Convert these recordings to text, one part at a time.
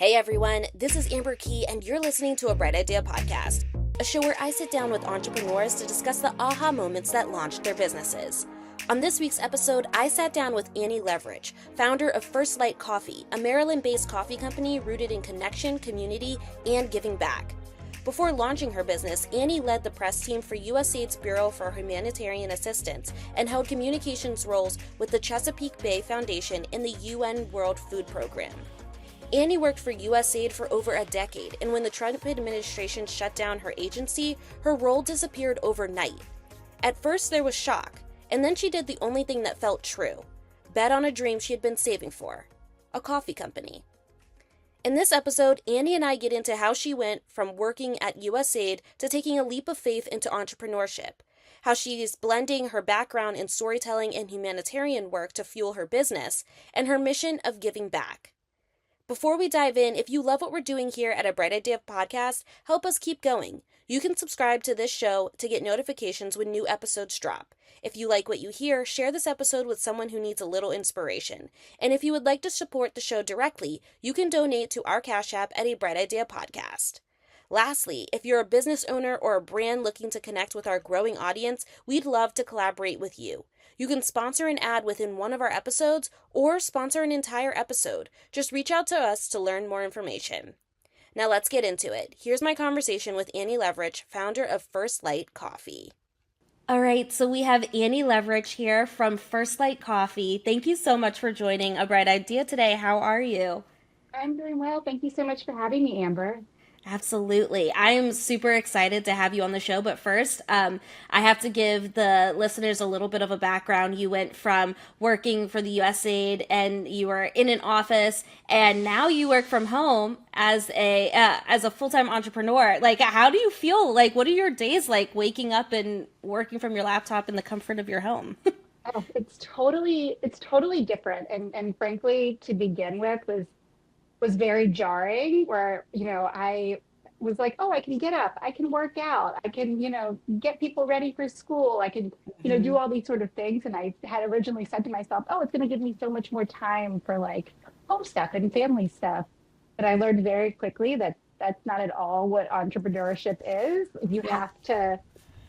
Hey everyone, this is Amber Key, and you're listening to a Bright Idea podcast, a show where I sit down with entrepreneurs to discuss the aha moments that launched their businesses. On this week's episode, I sat down with Annie Leverich, founder of First Light Coffee, a Maryland-based coffee company rooted in connection, community, and giving back. Before launching her business, Annie led the press team for USAID's Bureau for Humanitarian Assistance and held communications roles with the Chesapeake Bay Foundation in the UN World Food Program. Annie worked for USAID for over a decade, and when the Trump administration shut down her agency, her role disappeared overnight. At first, there was shock, and then she did the only thing that felt true: bet on a dream she had been saving for: a coffee company. In this episode, Annie and I get into how she went from working at USAID to taking a leap of faith into entrepreneurship, how she is blending her background in storytelling and humanitarian work to fuel her business, and her mission of giving back. Before we dive in, if you love what we're doing here at A Bright Idea Podcast, help us keep going. You can subscribe to this show to get notifications when new episodes drop. If you like what you hear, share this episode with someone who needs a little inspiration. And if you would like to support the show directly, you can donate to our Cash App at A Bright Idea Podcast. Lastly, if you're a business owner or a brand looking to connect with our growing audience, we'd love to collaborate with you. You can sponsor an ad within one of our episodes or sponsor an entire episode. Just reach out to us to learn more information. Now let's get into it. Here's my conversation with Annie Leverich, founder of First Light Coffee. All right, so we have Annie Leverich here from First Light Coffee. Thank you so much for joining A Bright Idea today. How are you? I'm doing well. Thank you so much for having me, Amber. Absolutely. I am super excited to have you on the show. But first, I have to give the listeners a little bit of a background. You went from working for the USAID and you were in an office, and now you work from home as a full-time entrepreneur. Like, how do you feel? Like, what are your days like waking up and working from your laptop in the comfort of your home? Oh, it's totally different. And frankly, to begin with, was very jarring where, I was like, oh, I can get up, I can work out, I can, get people ready for school, I can, do all these sort of things. And I had originally said to myself, oh, it's going to give me so much more time for like home stuff and family stuff. But I learned very quickly that that's not at all what entrepreneurship is. You have to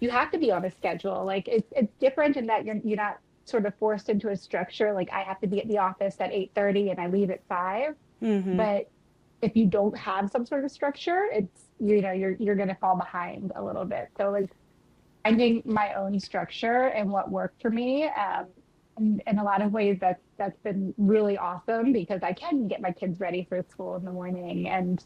be on a schedule. Like it's different in that you're not sort of forced into a structure. Like I have to be at the office at 8:30 and I leave at 5. Mm-hmm. But if you don't have some sort of structure, it's you're going to fall behind a little bit. So like finding my own structure and what worked for me, and in a lot of ways that's been really awesome because I can get my kids ready for school in the morning and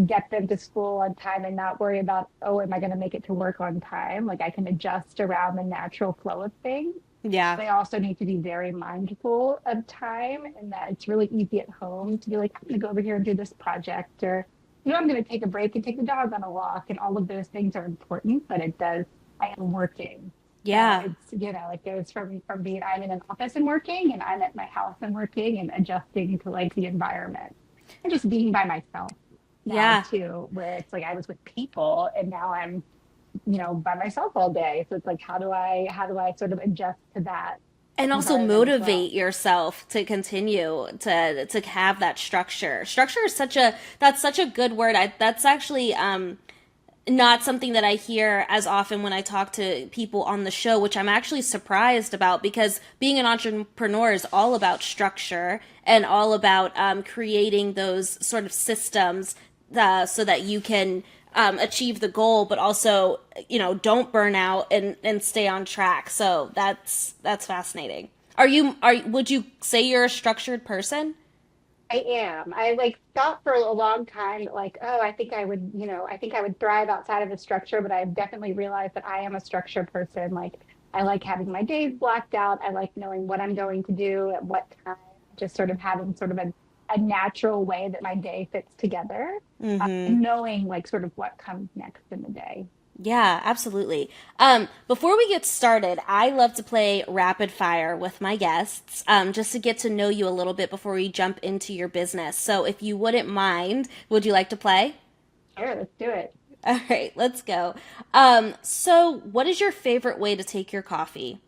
get them to school on time and not worry about, oh, am I going to make it to work on time? Like I can adjust around the natural flow of things. Yeah. They also need to be very mindful of time, and that it's really easy at home to be like, I'm going to go over here and do this project, or, I'm going to take a break and take the dog on a walk. And all of those things are important, but I am working. Yeah. It goes from being, I'm in an office and working, and I'm at my house and working and adjusting to like the environment and just being by myself now Yeah. too, where it's like I was with people and now I'm by myself all day. So it's like, how do I sort of adjust to that And also environment as well? motivate yourself to continue to have that structure. Structure is such a good word. That's actually not something that I hear as often when I talk to people on the show, which I'm actually surprised about, because being an entrepreneur is all about structure and all about creating those sort of systems so that you can achieve the goal, but also, don't burn out and stay on track. So that's fascinating. Would you say you're a structured person? I am. I like thought for a long time that like, oh, I think I would thrive outside of a structure, but I've definitely realized that I am a structured person. Like I like having my days blocked out. I like knowing what I'm going to do at what time, just sort of having sort of a natural way that my day fits together, Mm-hmm. and knowing like sort of what comes next in the day. Yeah, absolutely. Before we get started, I love to play rapid fire with my guests, just to get to know you a little bit before we jump into your business. So if you wouldn't mind, would you like to play? Sure, let's do it. All right, let's go. So what is your favorite way to take your coffee?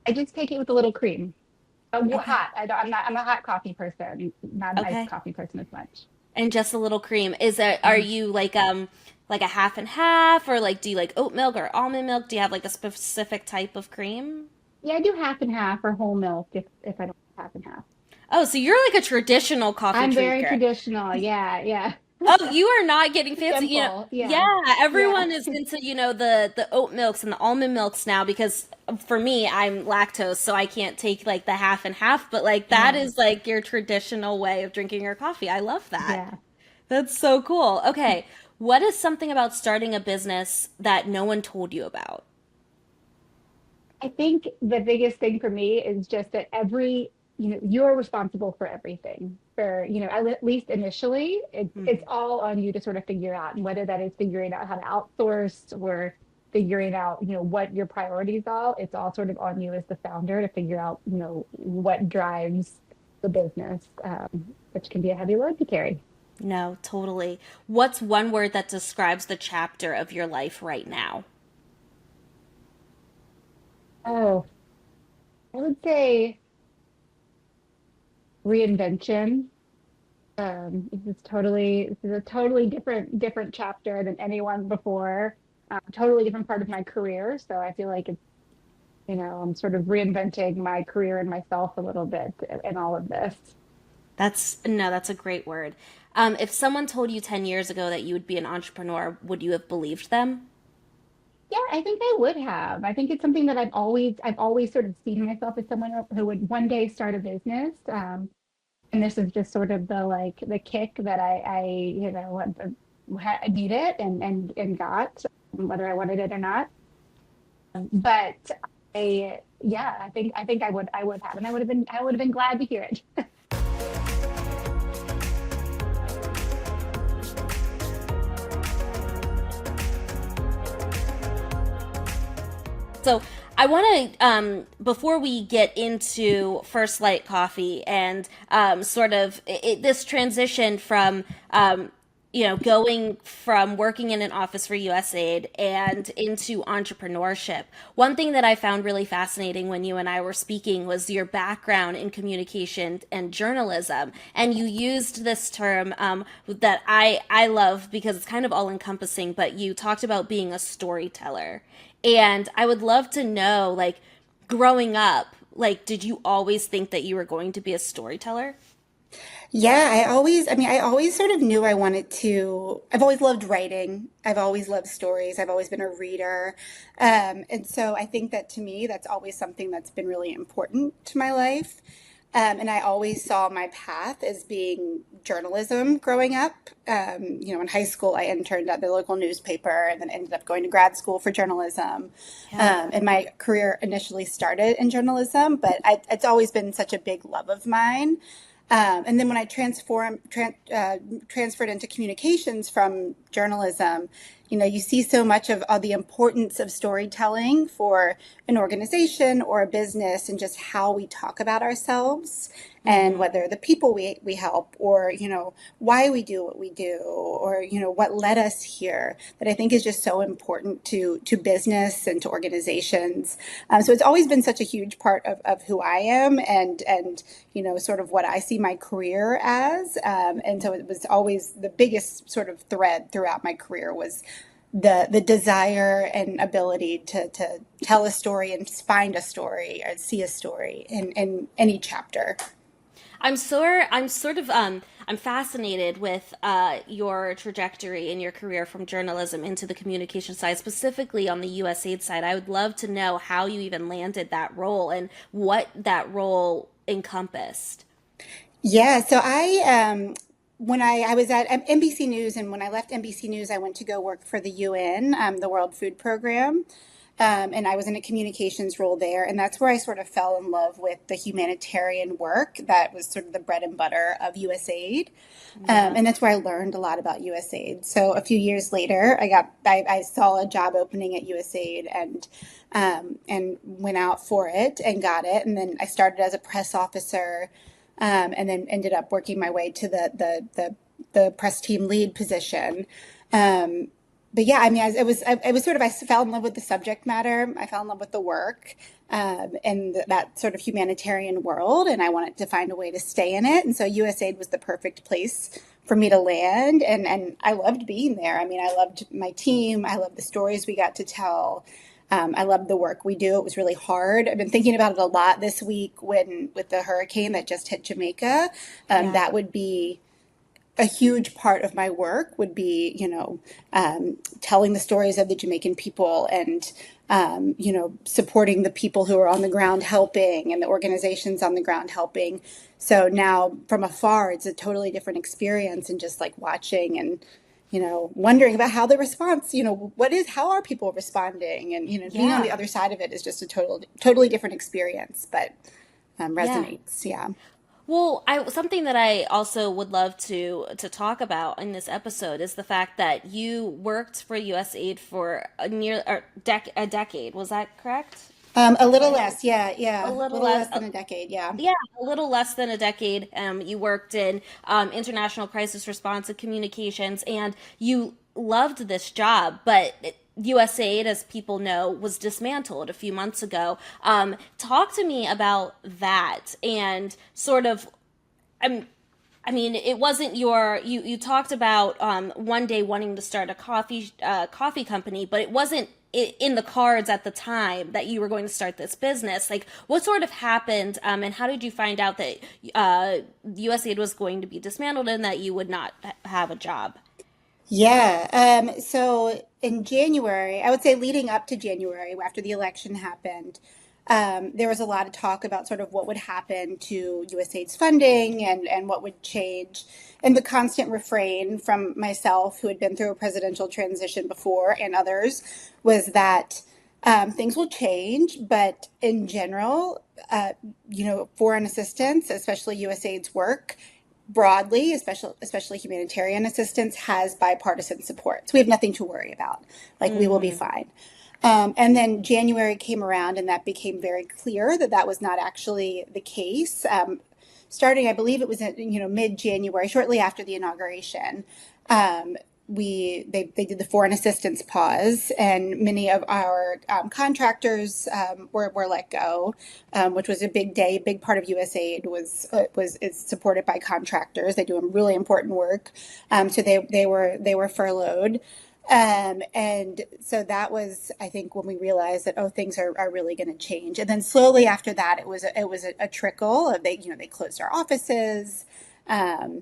I just take it with a little cream. Okay. Hot. I'm a hot coffee person, not an iced Okay. coffee person as much. And just a little cream. Are Mhm. you like a half and half, or like do you like oat milk or almond milk? Do you have like a specific type of cream? Yeah, I do half and half or whole milk if I don't have half and half. Oh, so you're like a traditional coffee I'm very drinker. traditional. Yeah, yeah. Oh, you are not getting fancy. Simple. Yeah. Yeah, Yeah. everyone is into, the oat milks and the almond milks now because for me, I'm lactose, so I can't take like the half and half, but like that Yeah. is like your traditional way of drinking your coffee. I love that. Yeah. That's so cool. Okay, what is something about starting a business that no one told you about? I think the biggest thing for me is just that you're responsible for everything. At least initially, it's all on you to sort of figure out, and whether that is figuring out how to outsource or figuring out, what your priorities are. It's all sort of on you as the founder to figure out, what drives the business, which can be a heavy load to carry. No, totally. What's one word that describes the chapter of your life right now? Oh, I would say reinvention. This is a totally different chapter than anyone before. Totally different part of my career. So I feel like I'm sort of reinventing my career and myself a little bit in all of this. That's a great word. If someone told you 10 years ago that you would be an entrepreneur, would you have believed them? Yeah, I think I would have. I think it's something that I've always sort of seen myself as someone who would one day start a business. And this is just sort of the kick that I needed and got, whether I wanted it or not. But I think I would have, and I would have been glad to hear it. So I want to, before we get into First Light Coffee and sort of this transition from, going from working in an office for USAID and into entrepreneurship. One thing that I found really fascinating when you and I were speaking was your background in communication and journalism. And you used this term that I love because it's kind of all encompassing, but you talked about being a storyteller. And I would love to know, like, growing up, like, did you always think that you were going to be a storyteller? Yeah, I always sort of knew I wanted to. I've always loved writing. I've always loved stories. I've always been a reader. And so I think that to me, that's always something that's been really important to my life. And I always saw my path as being journalism growing up. In high school, I interned at the local newspaper and then ended up going to grad school for journalism. Yeah. And my career initially started in journalism, but it's always been such a big love of mine. And then when I transferred into communications from journalism, you see so much of the importance of storytelling for an organization or a business and just how we talk about ourselves and Mm-hmm. whether the people we help or, why we do what we do or, what led us here that I think is just so important to business and to organizations. So it's always been such a huge part of who I am and sort of what I see my career as. And so it was always the biggest sort of thread throughout my career was the desire and ability to tell a story and find a story or see a story in any chapter. I'm fascinated with your trajectory in your career from journalism into the communication side, specifically on the USAID side. I would love to know how you even landed that role and what that role encompassed. Yeah, so when I was at NBC News, and when I left NBC News, I went to go work for the UN, the World Food Program. And I was in a communications role there. And that's where I sort of fell in love with the humanitarian work that was sort of the bread and butter of USAID. Yeah. And that's where I learned a lot about USAID. So a few years later, I saw a job opening at USAID and went out for it and got it. And then I started as a press officer, and then ended up working my way to the press team lead position. but yeah, I mean, it was sort of, I fell in love with the subject matter. I fell in love with the work, and that sort of humanitarian world, and I wanted to find a way to stay in it. And so USAID was the perfect place for me to land, and I loved being there. I mean, I loved my team. I loved the stories we got to tell. I loved the work we do. It was really hard. I've been thinking about it a lot this week with the hurricane that just hit Jamaica. Yeah. That would be a huge part of my work would be, telling the stories of the Jamaican people and, supporting the people who are on the ground helping and the organizations on the ground helping. So now from afar, it's a totally different experience and just like watching and, wondering about how the response, how are people responding? And, being on the other side of it is just a totally different experience, but resonates. Yeah. Well, something that I also would love to talk about in this episode is the fact that you worked for USAID for a decade. Was that correct? A little less, yeah, A yeah, a little little less. less than a decade, yeah. Yeah, a little less than a decade. You worked in international crisis response and communications, and you loved this job, but USAID, as people know, was dismantled a few months ago. Talk to me about that and sort of. I mean, it wasn't you talked about one day wanting to start a coffee company, but it wasn't in the cards at the time that you were going to start this business. Like, what sort of happened, and how did you find out that USAID was going to be dismantled and that you would not have a job? Yeah. So in January, I would say leading up to January, after the election happened, there was a lot of talk about sort of what would happen to USAID's funding and what would change. And the constant refrain from myself, who had been through a presidential transition before, and others, was that things will change, but in general, foreign assistance, especially USAID's work, broadly, especially humanitarian assistance, has bipartisan support. So we have nothing to worry about. Like, we will be fine. And then January came around, and that became very clear that that was not actually the case. Starting, I believe it was mid-January, shortly after the inauguration, they did the foreign assistance pause, and many of our contractors were let go, which was a big day. A big part of USAID is supported by contractors. They do really important work, so they were furloughed. And so that was, I think, when we realized that, things are really going to change. And then slowly after that, it was a trickle of they closed our offices. They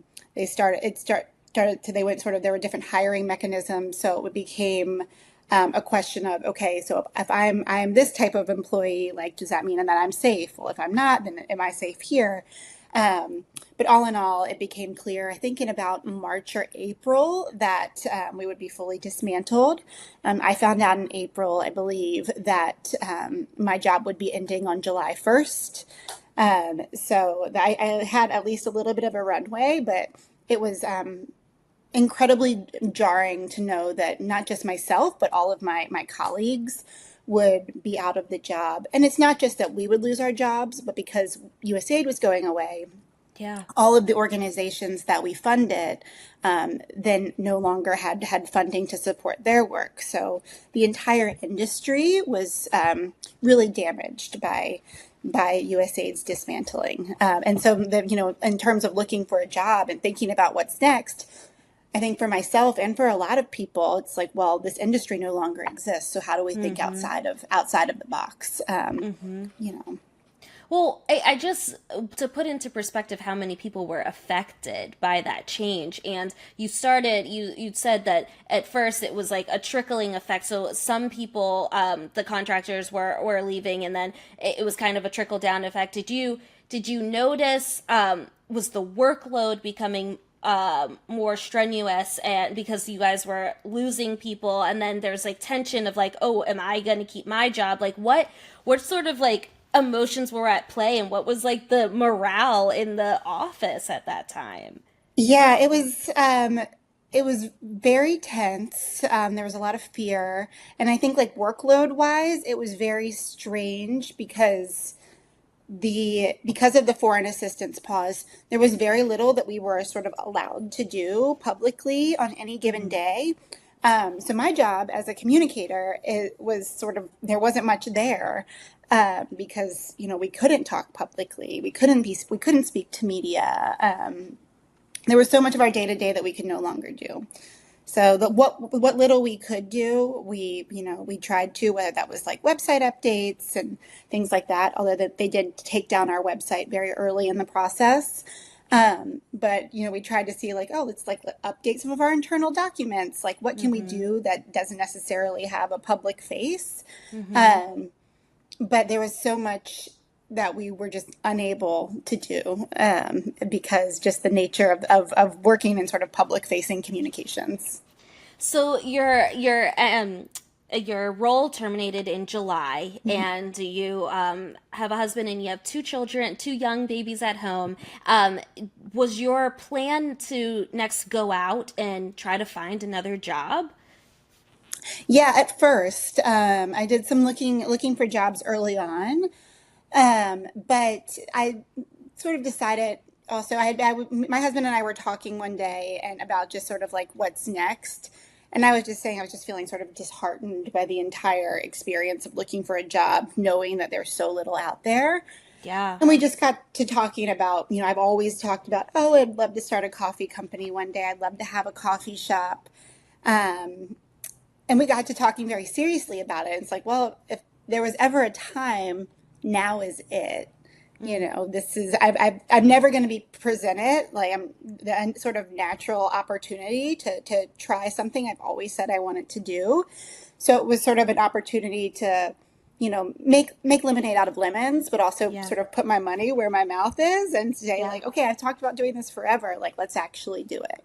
went sort of, there were different hiring mechanisms. So it became a question of, okay, so if I'm this type of employee, like, does that mean that I'm safe? Well, if I'm not, then am I safe here? But all in all, it became clear, I think in about March or April, that we would be fully dismantled. I found out in April, I believe, that my job would be ending on July 1st. So I had at least a little bit of a runway, but it was incredibly jarring to know that not just myself, but all of my colleagues would be out of the job. And it's not just that we would lose our jobs, but because USAID was going away, Yeah. all of the organizations that we funded then no longer had funding to support their work. So the entire industry was really damaged by USAID's dismantling. And so, in terms of looking for a job and thinking about what's next, I think for myself and for a lot of people, it's like, well, this industry no longer exists. So how do we think outside of the box? Well, I just, to put into perspective how many people were affected by that change, and you said that at first it was like a trickling effect. So some people, the contractors were leaving, and then it was kind of a trickle down effect. Did you notice, was the workload becoming more strenuous, and because you guys were losing people, and then there's like tension of like, oh, am I going to keep my job? Like, what sort of like emotions were at play, and what was like the morale in the office at that time? Yeah, it was very tense. There was a lot of fear, and I think like workload wise, it was very strange because of the foreign assistance pause, there was very little that we were sort of allowed to do publicly on any given day. So my job as a communicator, there wasn't much there, because, we couldn't talk publicly. We couldn't speak to media. There was so much of our day to day that we could no longer do. So what little we could do, we tried to, whether that was like website updates and things like that, although that they did take down our website very early in the process. But, we tried to see like, oh, let's like update some of our internal documents. Like, what can we do that doesn't necessarily have a public face? But there was so much that we were just unable to do, because just the nature of working in sort of public facing communications. So your role terminated in July, and you have a husband and you have two children, two young babies at home. Was your plan to next go out and try to find another job? Yeah, at first, I did some looking for jobs early on, but I sort of decided also, my husband and I were talking one day and about just sort of like what's next. And I was just saying, I was just feeling sort of disheartened by the entire experience of looking for a job, knowing that there's so little out there. Yeah. And we just got to talking about, I've always talked about, oh, I'd love to start a coffee company one day. I'd love to have a coffee shop. Um, and we got to talking very seriously about it. It's like, well, if there was ever a time, now is it. This is, I'm never going to be presented like I'm the sort of natural opportunity to try something I've always said I wanted to do. So it was sort of an opportunity to, make lemonade out of lemons, but also Yeah. sort of put my money where my mouth is and say Yeah. like, okay, I've talked about doing this forever. Like, let's actually do it.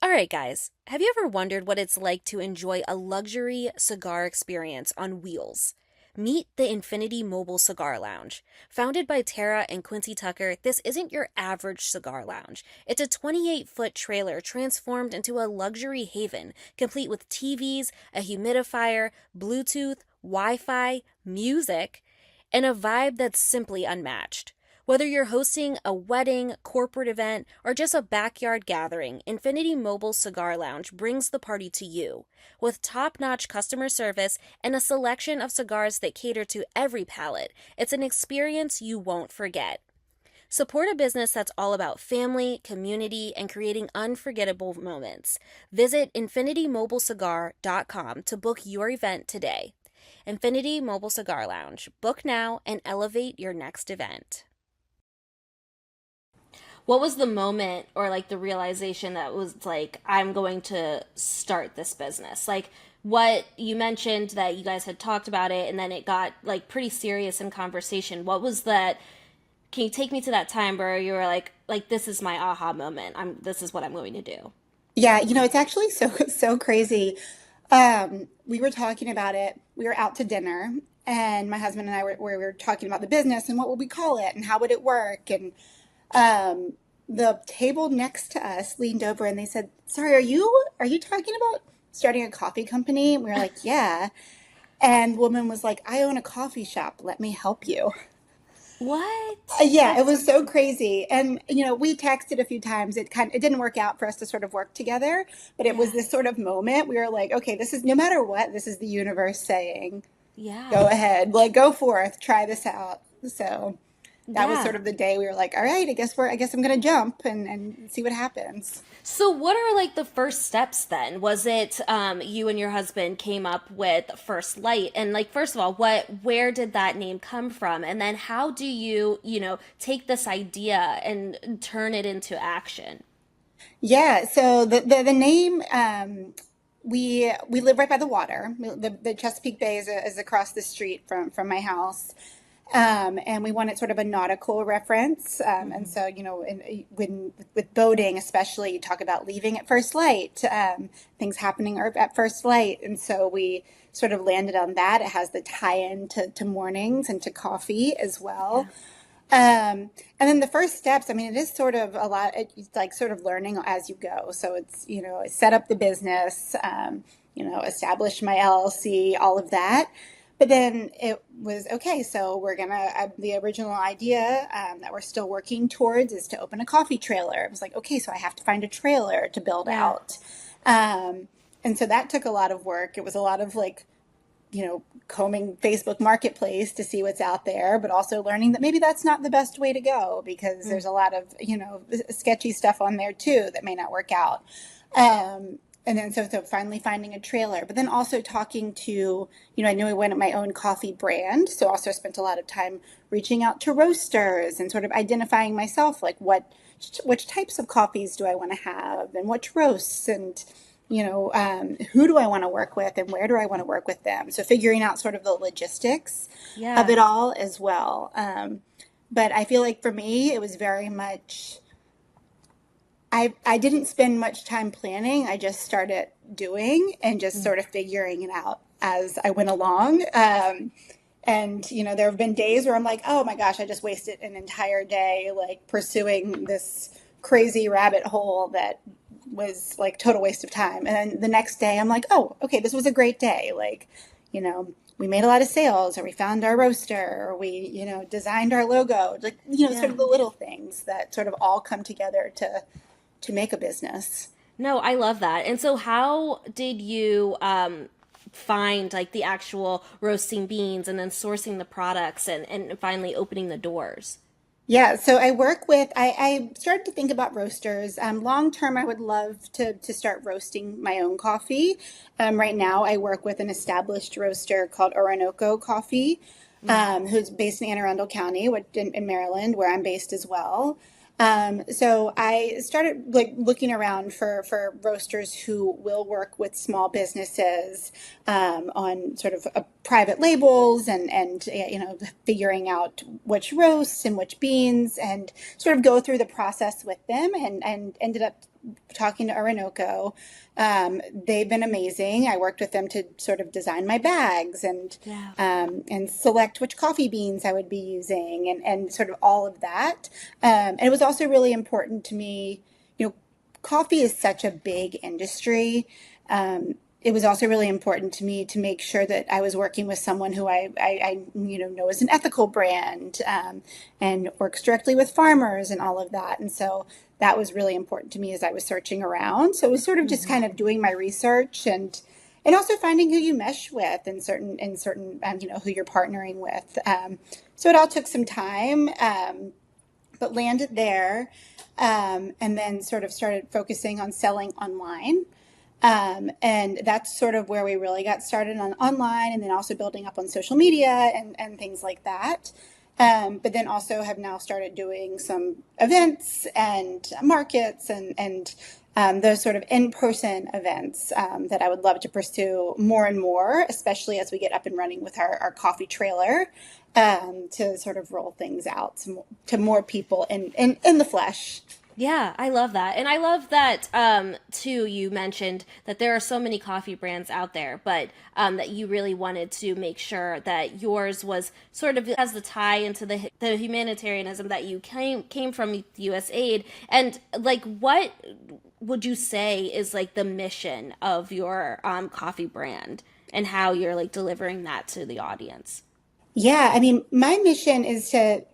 All right, guys, have you ever wondered what it's like to enjoy a luxury cigar experience on wheels? Meet the Infinity Mobile Cigar Lounge. Founded by Tara and Quincy Tucker, this isn't your average cigar lounge. It's a 28-foot trailer transformed into a luxury haven, complete with TVs, a humidifier, Bluetooth, Wi-Fi, music, and a vibe that's simply unmatched. Whether you're hosting a wedding, corporate event, or just a backyard gathering, Infinity Mobile Cigar Lounge brings the party to you. With top-notch customer service and a selection of cigars that cater to every palate, it's an experience you won't forget. Support a business that's all about family, community, and creating unforgettable moments. Visit infinitymobilecigar.com to book your event today. Infinity Mobile Cigar Lounge. Book now and elevate your next event. What was the moment or like the realization that was like, I'm going to start this business? Like, what you mentioned that you guys had talked about it and then it got like pretty serious in conversation. What was that? Can you take me to that time where you were like this is my aha moment. This is what I'm going to do. Yeah, it's actually so crazy. We were talking about it. We were out to dinner, and my husband and I were talking about the business and what would we call it and how would it work. And the table next to us leaned over and they said, "Sorry, are you talking about starting a coffee company?" And we were like, "Yeah." And the woman was like, "I own a coffee shop. Let me help you." What? Yeah, it was so crazy. And, we texted a few times. It didn't work out for us to sort of work together, but it was Yeah. this sort of moment. We were like, okay, this is no matter what, this is the universe saying, Yeah. go ahead, like go forth, try this out. So that was Yeah. sort of the day we were like, all right, I guess I'm going to jump and see what happens. So what are like the first steps then? Was it you and your husband came up with First Light? And like first of all, where did that name come from? And then how do you, take this idea and turn it into action? Yeah. So the name, we live right by the water. The Chesapeake Bay is across the street from my house. And we wanted sort of a nautical reference. And so, when with boating, especially, you talk about leaving at first light, things happening at first light. And so we sort of landed on that. It has the tie-in to mornings and to coffee as well. And then the first steps, it is sort of a lot, it's like sort of learning as you go. So it's, I set up the business, establish my LLC, all of that. But then it was okay. So we're gonna the original idea that we're still working towards is to open a coffee trailer. It was like, okay, so I have to find a trailer to build Yeah. out, and so that took a lot of work. It was a lot of like, combing Facebook Marketplace to see what's out there, but also learning that maybe that's not the best way to go because there's a lot of, sketchy stuff on there too that may not work out. And then so finally finding a trailer, but then also talking to, I knew I wanted my own coffee brand. So also spent a lot of time reaching out to roasters and sort of identifying myself, like which types of coffees do I want to have and which roasts and, who do I want to work with and where do I want to work with them? So figuring out sort of the logistics of Yeah. it all as well. But I feel like for me, it was very much, I didn't spend much time planning. I just started doing and just sort of figuring it out as I went along. And, there have been days where I'm like, oh my gosh, I just wasted an entire day like pursuing this crazy rabbit hole that was like total waste of time. And then the next day I'm like, oh, okay, this was a great day. Like, we made a lot of sales or we found our roaster or we, designed our logo, like, sort Yeah. of the little things that sort of all come together to make a business. No, I love that. And so how did you find like the actual roasting beans and then sourcing the products and finally opening the doors? Yeah, so I started to think about roasters. Long term, I would love to start roasting my own coffee. Right now, I work with an established roaster called Orinoco Coffee, who's based in Anne Arundel County, in Maryland, where I'm based as well. So I started like looking around for roasters who will work with small businesses on sort of private labels and figuring out which roasts and which beans and sort of go through the process with them and ended up talking to Orinoco. They've been amazing. I worked with them to sort of design my bags Yeah. and select which coffee beans I would be using and sort of all of that. And it was also really important to me, coffee is such a big industry. It was also really important to me to make sure that I was working with someone who I know is an ethical brand and works directly with farmers and all of that. And so that was really important to me as I was searching around. So it was sort of just kind of doing my research and also finding who you mesh with and certain who you're partnering with. So it all took some time, but landed there, and then sort of started focusing on selling online. And that's sort of where we really got started on online and then also building up on social media and things like that. But then also have now started doing some events and markets and those sort of in-person events that I would love to pursue more and more, especially as we get up and running with our coffee trailer, to sort of roll things out to more people in the flesh. Yeah, I love that. And I love that, too, you mentioned that there are so many coffee brands out there, but that you really wanted to make sure that yours was sort of has the tie into the humanitarianism that you came from USAID. And like, what would you say is like the mission of your coffee brand and how you're like delivering that to the audience? Yeah, I mean, my mission is to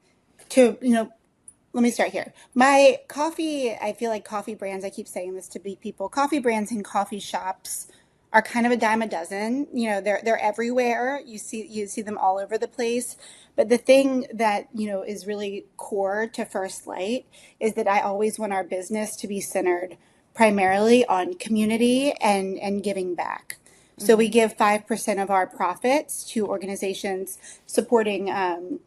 let me start here. My coffee, I feel like coffee brands, I keep saying this to people, coffee brands in coffee shops are kind of a dime a dozen. They're everywhere. You see them all over the place. But the thing that, is really core to First Light is that I always want our business to be centered primarily on community and giving back. So we give 5% of our profits to organizations supporting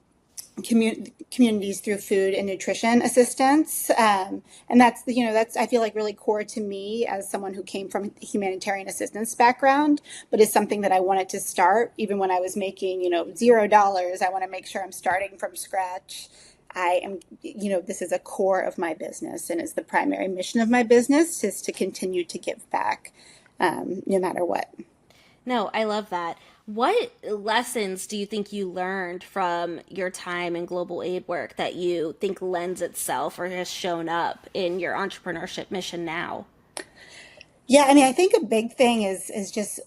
communities through food and nutrition assistance, and that's I feel like really core to me as someone who came from a humanitarian assistance background, but is something that I wanted to start even when I was making $0. I want to make sure I'm starting from scratch. I am, this is a core of my business and is the primary mission of my business is to continue to give back, no matter what. No, I love that. What lessons do you think you learned from your time in global aid work that you think lends itself or has shown up in your entrepreneurship mission now? Yeah, I mean, I think a big thing is just,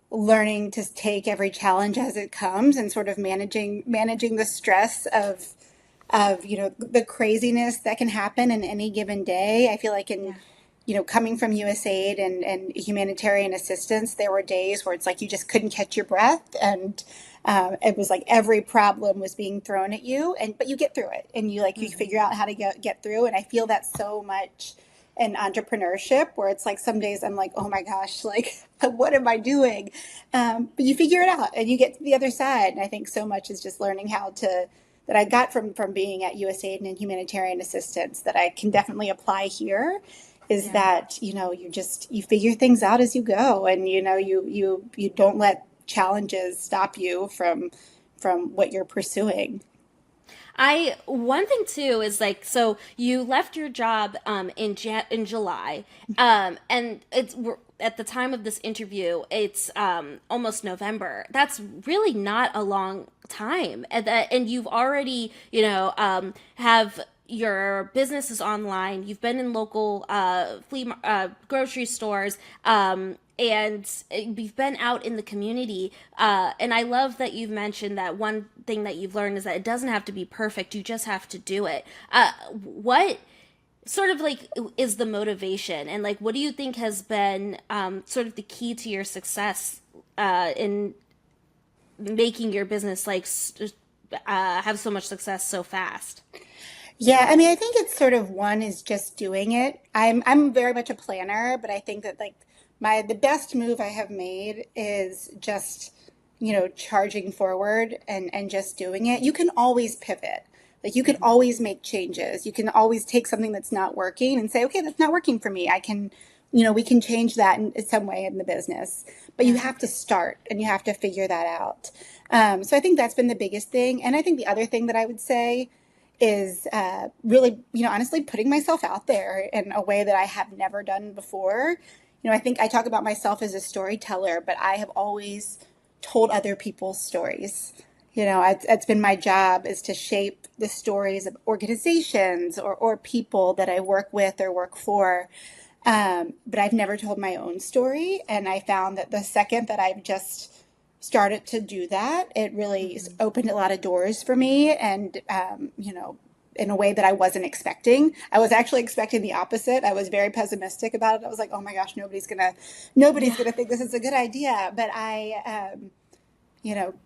learning to take every challenge as it comes and sort of managing the stress of the craziness that can happen in any given day. I feel like coming from USAID and humanitarian assistance, there were days where it's like you just couldn't catch your breath, and it was like every problem was being thrown at you, but you get through it, and you figure out how to get through. And I feel that so much in entrepreneurship, where it's like some days I'm like, oh my gosh, like what am I doing? But you figure it out and you get to the other side. And I think so much is just learning that I got from being at USAID and in humanitarian assistance that I can definitely apply here, is that you figure things out as you go, and you don't let challenges stop you from what you're pursuing. One thing too is like, so you left your job in July, and we're at the time of this interview, it's almost November. That's really not a long time, and you've already have your business is online. You've been in local grocery stores. And you've been out in the community. And I love that you've mentioned that one thing that you've learned is that it doesn't have to be perfect. You just have to do it. What sort of like is the motivation, and like what do you think has been sort of the key to your success in making your business like have so much success so fast? Yeah, I mean, I think it's sort of one is just doing it. I'm very much a planner, but I think that like the best move I have made is just, charging forward and just doing it. You can always pivot. Like you can always make changes. You can always take something that's not working and say, okay, that's not working for me. I can, we can change that in some way in the business, but you have to start and you have to figure that out. So I think that's been the biggest thing. And I think the other thing that I would say is really, honestly putting myself out there in a way that I have never done before. I think I talk about myself as a storyteller, but I have always told other people's stories. It's been my job is to shape the stories of organizations or people that I work with or work for. But I've never told my own story. And I found that the second that I've just started to do that, it really opened a lot of doors for me. And, in a way that I wasn't expecting. I was actually expecting the opposite. I was very pessimistic about it. I was like, oh my gosh, nobody's gonna think this is a good idea. But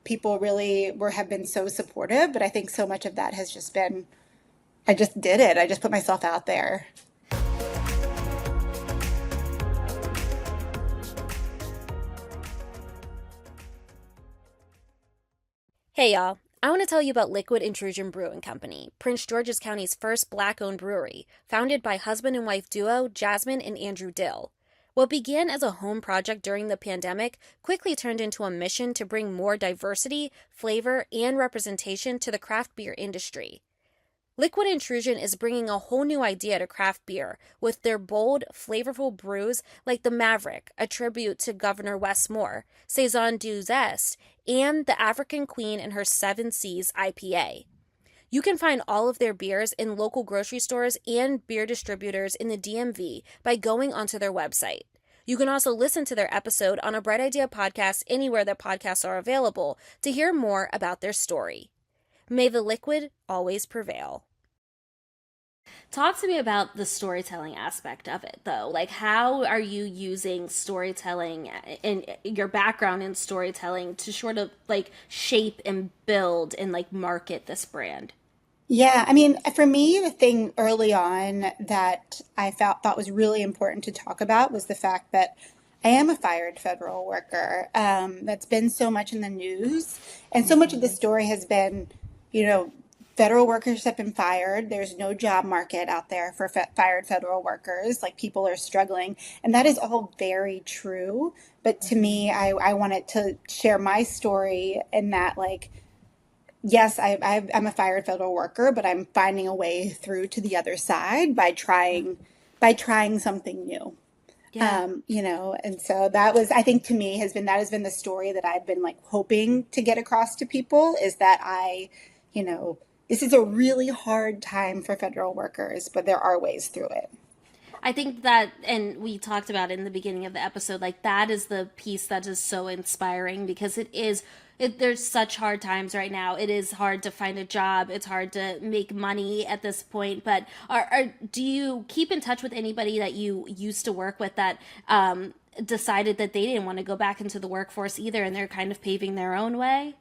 people really have been so supportive. But I think so much of that has just been, I just did it. I just put myself out there. Hey y'all, I want to tell you about Liquid Intrusion Brewing Company, Prince George's County's first Black-owned brewery, founded by husband and wife duo Jasmine and Andrew Dill. What began as a home project during the pandemic quickly turned into a mission to bring more diversity, flavor, and representation to the craft beer industry. Liquid Intrusion is bringing a whole new idea to craft beer with their bold, flavorful brews like the Maverick, a tribute to Governor Wes Moore, Saison du Zest, and the African Queen and her Seven Seas IPA. You can find all of their beers in local grocery stores and beer distributors in the DMV by going onto their website. You can also listen to their episode on a Bright Idea podcast anywhere that podcasts are available to hear more about their story. May the liquid always prevail. Talk to me about the storytelling aspect of it, though. Like, how are you using storytelling and your background in storytelling to sort of like shape and build and like market this brand? Yeah, I mean, for me, the thing early on that I thought was really important to talk about was the fact that I am a fired federal worker. That's been so much in the news, and so much of the story has been, federal workers have been fired. There's no job market out there for fired federal workers. Like people are struggling, and that is all very true. But to me, I wanted to share my story in that, like, yes, I'm a fired federal worker, but I'm finding a way through to the other side by trying something new. Yeah. And so I think to me that has been the story that I've been like hoping to get across to people, is that this is a really hard time for federal workers, but there are ways through it. I think that, and we talked about it in the beginning of the episode, like that is the piece that is so inspiring because there's such hard times right now. It is hard to find a job. It's hard to make money at this point. But do you keep in touch with anybody that you used to work with that decided that they didn't want to go back into the workforce either, and they're kind of paving their own way?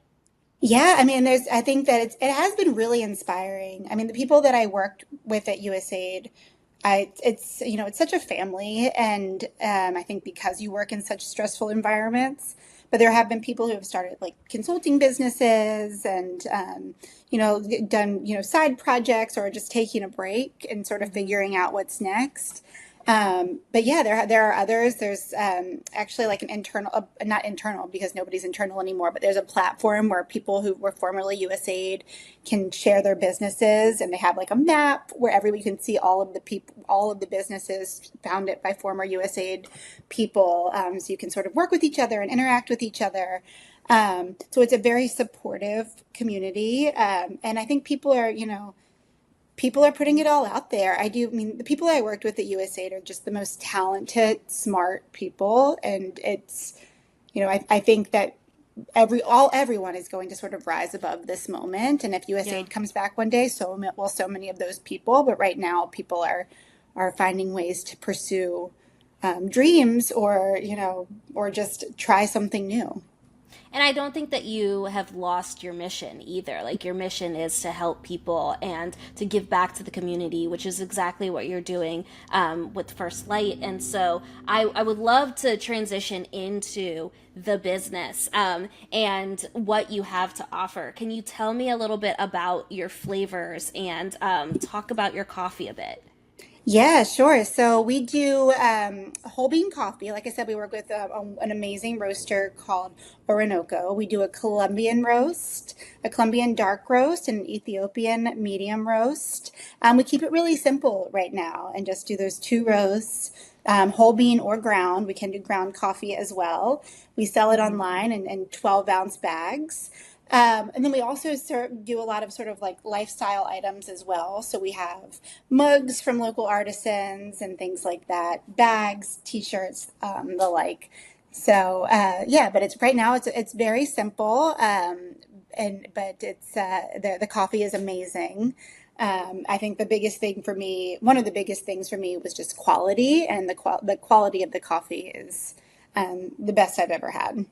Yeah, I mean, I think that it has been really inspiring. I mean, the people that I worked with at USAID, it's such a family, and I think because you work in such stressful environments, but there have been people who have started like consulting businesses and done side projects or just taking a break and sort of figuring out what's next. But yeah, there are others. There's actually like an internal, not internal because nobody's internal anymore, but there's a platform where people who were formerly USAID can share their businesses, and they have like a map where everybody can see all of the people, all of the businesses founded by former USAID people. So you can sort of work with each other and interact with each other. So it's a very supportive community, and I think people are putting it all out there. I mean, the people I worked with at USAID are just the most talented, smart people. And I think that everyone is going to sort of rise above this moment. And if USAID comes back one day, so will so many of those people. But right now, people are finding ways to pursue dreams or just try something new. And I don't think that you have lost your mission either. Like your mission is to help people and to give back to the community, which is exactly what you're doing with First Light. And so I would love to transition into the business and what you have to offer. Can you tell me a little bit about your flavors and talk about your coffee a bit? Yeah, sure. So we do whole bean coffee. Like I said, we work with an amazing roaster called Orinoco. We do a Colombian roast, a Colombian dark roast, and an Ethiopian medium roast. We keep it really simple right now and just do those two roasts, whole bean or ground. We can do ground coffee as well. We sell it online in 12-ounce bags. And then we also do a lot of sort of like lifestyle items as well. So we have mugs from local artisans and things like that, bags, t-shirts, the like. So yeah, but right now it's very simple, but it's the coffee is amazing. I think the biggest thing for me, one of the biggest things for me, was just quality, and the quality of the coffee is the best I've ever had.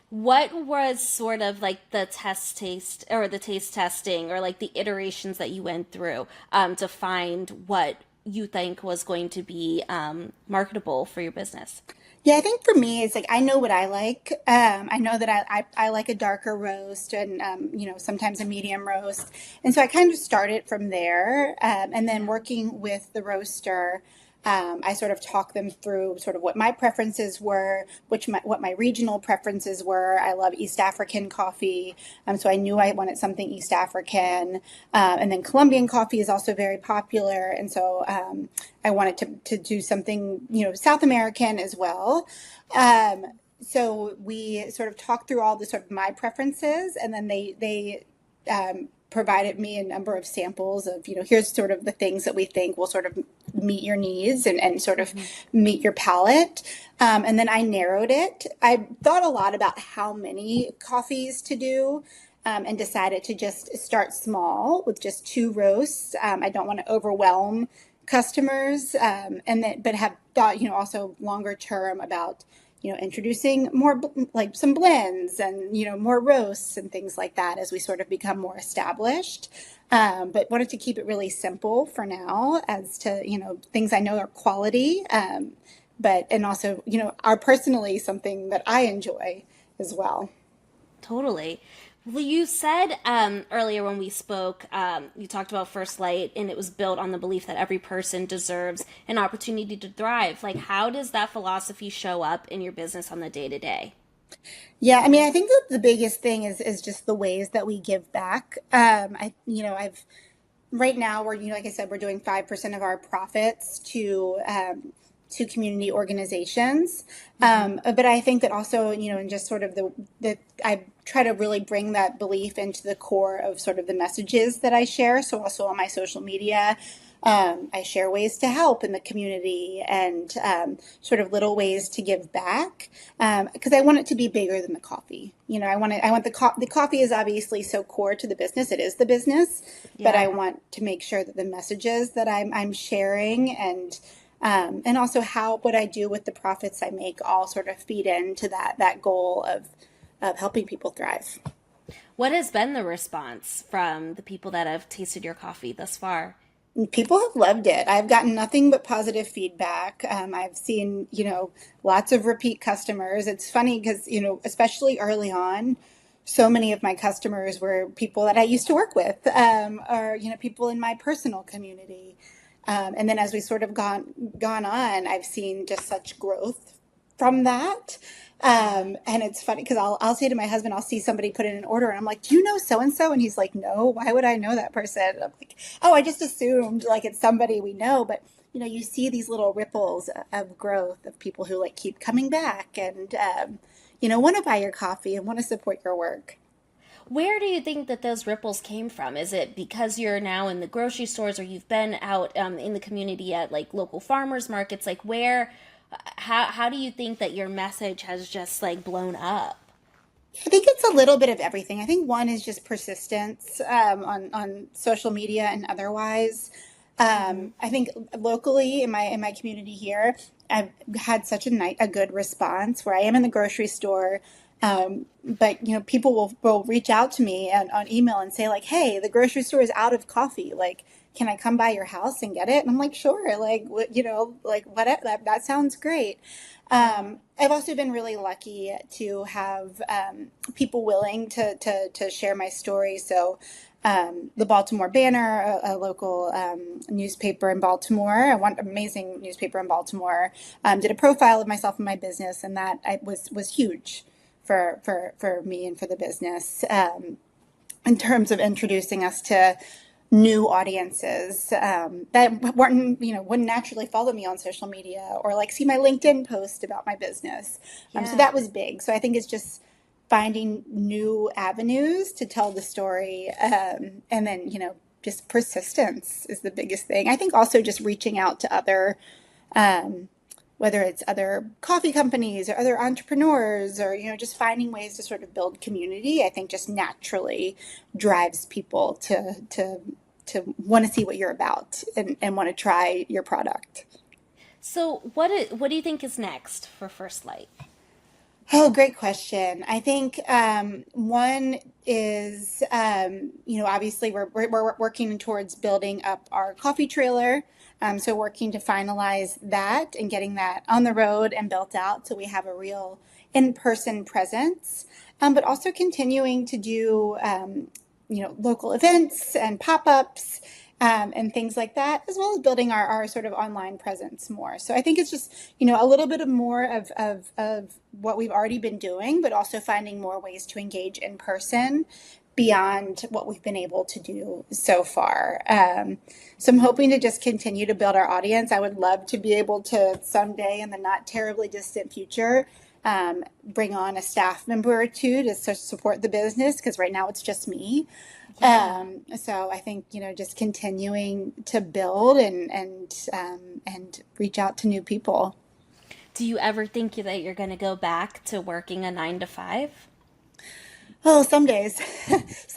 What was sort of like the taste testing or like the iterations that you went through to find what you think was going to be marketable for your business? Yeah, I think for me, it's like I know what I like. I know that I like a darker roast and, sometimes a medium roast. And so I kind of started from there. And then working with the roaster, I sort of talk them through sort of what my preferences were, what my regional preferences were. I love East African coffee, so I knew I wanted something East African. And then Colombian coffee is also very popular, and so I wanted to do something South American as well. So we sort of talked through all the sort of my preferences, and then they provided me a number of samples of, here's sort of the things that we think will sort of meet your needs and sort of meet your palate. And then I narrowed it. I thought a lot about how many coffees to do. And decided to just start small with just two roasts. I don't want to overwhelm customers, but have thought, also longer term about introducing more like some blends and, more roasts and things like that as we sort of become more established. But wanted to keep it really simple for now as to, things I know are quality, and also, are personally something that I enjoy as well. Totally. Well, you said earlier when we spoke, you talked about First Light, and it was built on the belief that every person deserves an opportunity to thrive. Like, how does that philosophy show up in your business on the day-to-day? Yeah, I mean, I think that the biggest thing is just the ways that we give back. Right now we're, like I said, we're doing 5% of our profits to community organizations. But I think that also, and just sort of I try to really bring that belief into the core of sort of the messages that I share. So also on my social media, I share ways to help in the community and sort of little ways to give back because I want it to be bigger than the coffee. I want the coffee is obviously so core to the business. It is the business, but I want to make sure that the messages that I'm sharing and also how what I do with the profits I make all sort of feed into that goal of helping people thrive. What has been the response from the people that have tasted your coffee thus far? People have loved it. I've gotten nothing but positive feedback. I've seen, lots of repeat customers. It's funny because, especially early on, so many of my customers were people that I used to work with, or, people in my personal community. And then as we sort of gone on, I've seen just such growth from that. And it's funny because I'll say to my husband, I'll see somebody put in an order and I'm like, do you know so-and-so? And he's like, no, why would I know that person? And I'm like, oh, I just assumed like it's somebody we know. But, you see these little ripples of growth of people who like keep coming back and, want to buy your coffee and want to support your work. Where do you think that those ripples came from? Is it because you're now in the grocery stores or you've been out in the community at like local farmers markets? Like how do you think that your message has just like blown up? I think it's a little bit of everything. I think one is just persistence on social media and otherwise. I think locally in my community here, I've had such a good response where I am in the grocery store. But people will reach out to me on email and say like, hey, the grocery store is out of coffee. Like, can I come by your house and get it? And I'm like, sure. Like, like whatever. That sounds great. I've also been really lucky to have people willing to share my story. So the Baltimore Banner, a local newspaper in Baltimore, one amazing newspaper in Baltimore, did a profile of myself and my business, and that was huge for me and for the business in terms of introducing us to new audiences that wouldn't naturally follow me on social media or like see my LinkedIn post about my business. So that was big. So I think it's just finding new avenues to tell the story, and then just persistence is the biggest thing. I think also just reaching out to other whether it's other coffee companies or other entrepreneurs or, just finding ways to sort of build community, I think just naturally drives people to want to see what you're about and want to try your product. So what do you think is next for First Light? Oh, great question. I think one is, obviously we're working towards building up our coffee trailer. So working to finalize that and getting that on the road and built out so we have a real in-person presence, but also continuing to do, local events and pop-ups and things like that, as well as building our sort of online presence more. So I think it's just, a little bit of more of what we've already been doing, but also finding more ways to engage in person beyond what we've been able to do so far. So I'm hoping to just continue to build our audience. I would love to be able to someday in the not terribly distant future bring on a staff member or two to support the business, because right now it's just me. So I think, just continuing to build and reach out to new people. Do you ever think that you're going to go back to working a 9 to 5? Oh, some days,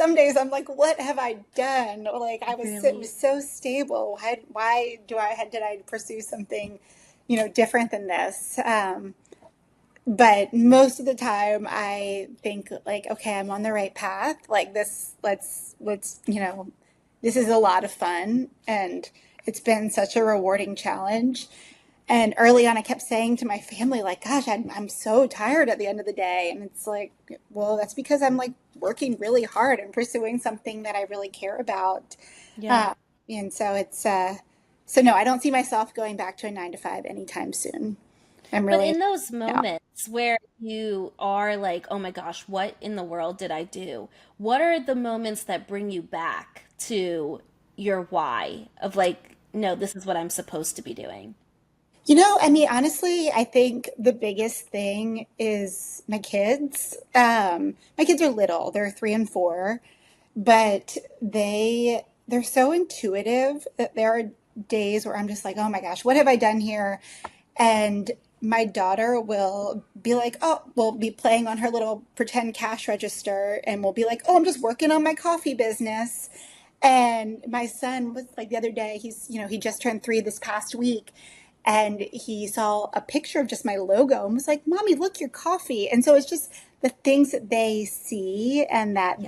I'm like, what have I done? Like it was so stable. Why did I pursue something, different than this? But most of the time I think like, okay, I'm on the right path. Like this, let's, this is a lot of fun and it's been such a rewarding challenge. And early on, I kept saying to my family, like, gosh, I'm so tired at the end of the day. And it's like, well, that's because I'm like working really hard and pursuing something that I really care about. And so it's, so no, I don't see myself going back to a 9 to 5 anytime soon. But in those moments where you are like, oh my gosh, what in the world did I do? What are the moments that bring you back to your why of like, no, this is what I'm supposed to be doing? Honestly, I think the biggest thing is my kids. My kids are little; they're 3 and 4, but they're so intuitive that days where I'm just like, oh my gosh, what have I done here? And my daughter will be like, oh, we'll be playing on her little pretend cash register, and we'll be like, oh, I'm just working on my coffee business. And my son was like, the other day, he just turned 3 this past week, and he saw a picture of just my logo and was like, Mommy, look, your coffee. And so it's just the things that they see and that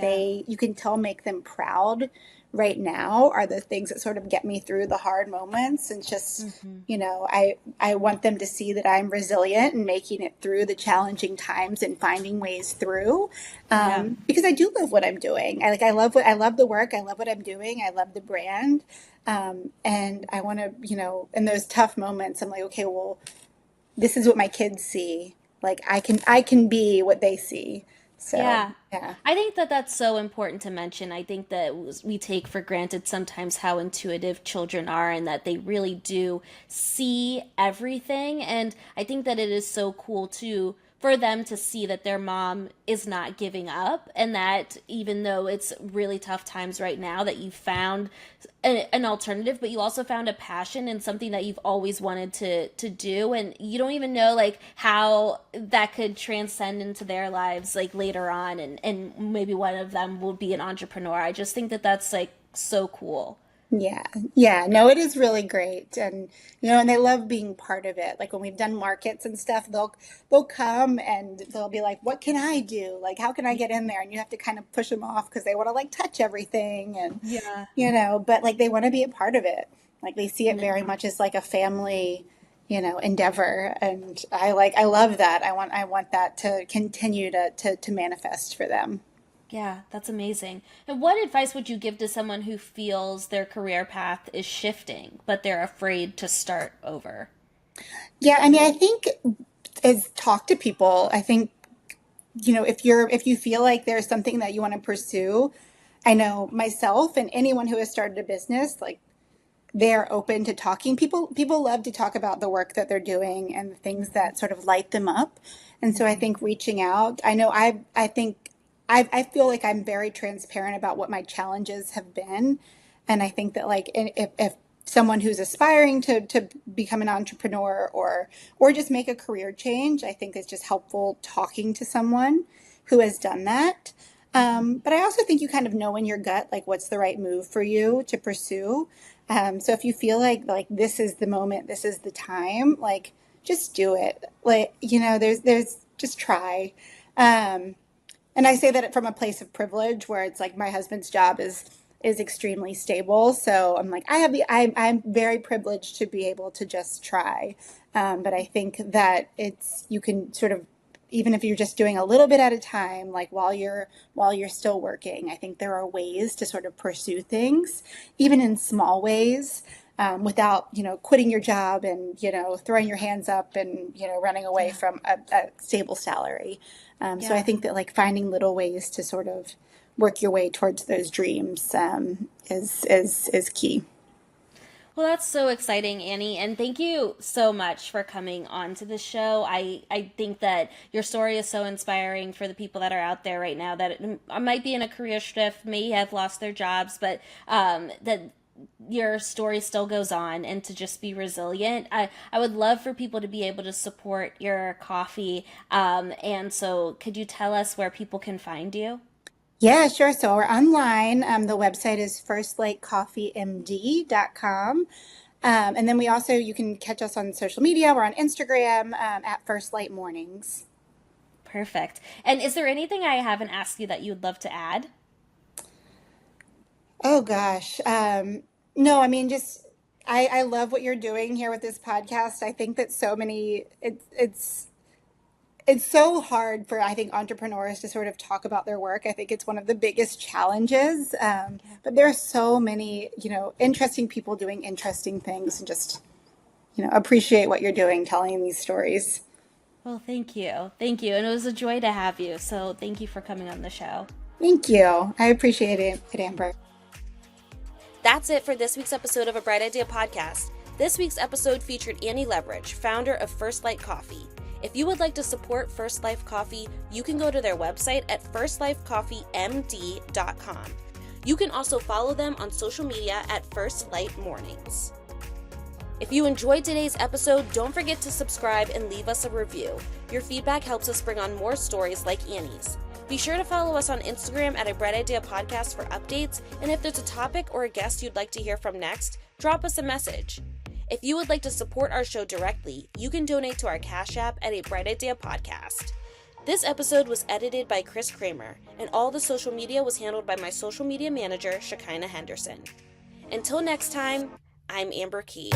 you can tell make them proud right now are the things that sort of get me through the hard moments. And just, I want them to see that I'm resilient and making it through the challenging times and finding ways through. Because I do love what I'm doing. I love the work. I love what I'm doing. I love the brand. And I want to, in those tough moments, I'm like, okay, well, this is what my kids see. Like I can be what they see. So, yeah. I think that that's so important to mention. I think that we take for granted sometimes how intuitive children are and that they really do see everything. And I think that it is so cool for them to see that their mom is not giving up, and that even though it's really tough times right now, that you found an alternative, but you also found a passion and something that you've always wanted to do, and you don't even know like how that could transcend into their lives like later on, and maybe one of them will be an entrepreneur. I just think that that's like so cool. Yeah. No, it is really great. And, and they love being part of it. Like when we've done markets and stuff, they'll come and they'll be like, what can I do? Like, how can I get in there? And you have to kind of push them off because they want to like touch everything. And, but like they want to be a part of it. Like they see it very much as like a family, endeavor. And I love that. I want that to continue to manifest for them. Yeah, that's amazing. And what advice would you give to someone who feels their career path is shifting, but they're afraid to start over? Yeah, I mean, I think is talk to people. I think, if you feel like there's something that you want to pursue, I know myself and anyone who has started a business, like they're open to talking. People love to talk about the work that they're doing and the things that sort of light them up. And so I think reaching out, I feel like I'm very transparent about what my challenges have been. And I think that like if someone who's aspiring to become an entrepreneur or just make a career change, I think it's just helpful talking to someone who has done that. But I also think you kind of know in your gut, like what's the right move for you to pursue. So if you feel like this is the moment, this is the time, like just do it. Like, there's just try. And I say that from a place of privilege where it's like my husband's job is extremely stable. So I'm like, I'm very privileged to be able to just try. But I think that you can sort of, even if you're just doing a little bit at a time, like while you're still working, I think there are ways to sort of pursue things, even in small ways, without, quitting your job and, throwing your hands up and, running away from a stable salary. So I think that like finding little ways to sort of work your way towards those dreams is key. Well, that's so exciting, Annie, and thank you so much for coming on to the show. I think that your story is so inspiring for the people that are out there right now that might be in a career shift, may have lost their jobs, but that your story still goes on, and to just be resilient. I would love for people to be able to support your coffee. And so could you tell us where people can find you? Yeah, sure. So we're online. The website is firstlightcoffeemd.com. And then you can catch us on social media. We're on Instagram at First Light Mornings. Perfect. And is there anything I haven't asked you that you would love to add? Oh, gosh. No, I mean, just I love what you're doing here with this podcast. I think that it's so hard for, I think, entrepreneurs to sort of talk about their work. I think it's one of the biggest challenges. But there are so many, interesting people doing interesting things, and just, appreciate what you're doing, telling these stories. Well, thank you. Thank you. And it was a joy to have you. So thank you for coming on the show. Thank you. I appreciate it, Amber. That's it for this week's episode of A Bright Idea Podcast. This week's episode featured Annie Leverich, founder of First Light Coffee. If you would like to support First Life Coffee, you can go to their website at firstlifecoffeemd.com. You can also follow them on social media at First Light Mornings. If you enjoyed today's episode, don't forget to subscribe and leave us a review. Your feedback helps us bring on more stories like Annie's. Be sure to follow us on Instagram at A Bright Idea Podcast for updates, and if there's a topic or a guest you'd like to hear from next, drop us a message. If you would like to support our show directly, you can donate to our Cash App at A Bright Idea Podcast. This episode was edited by Chris Kramer, and all the social media was handled by my social media manager, Shekinah Henderson. Until next time, I'm Amber Key.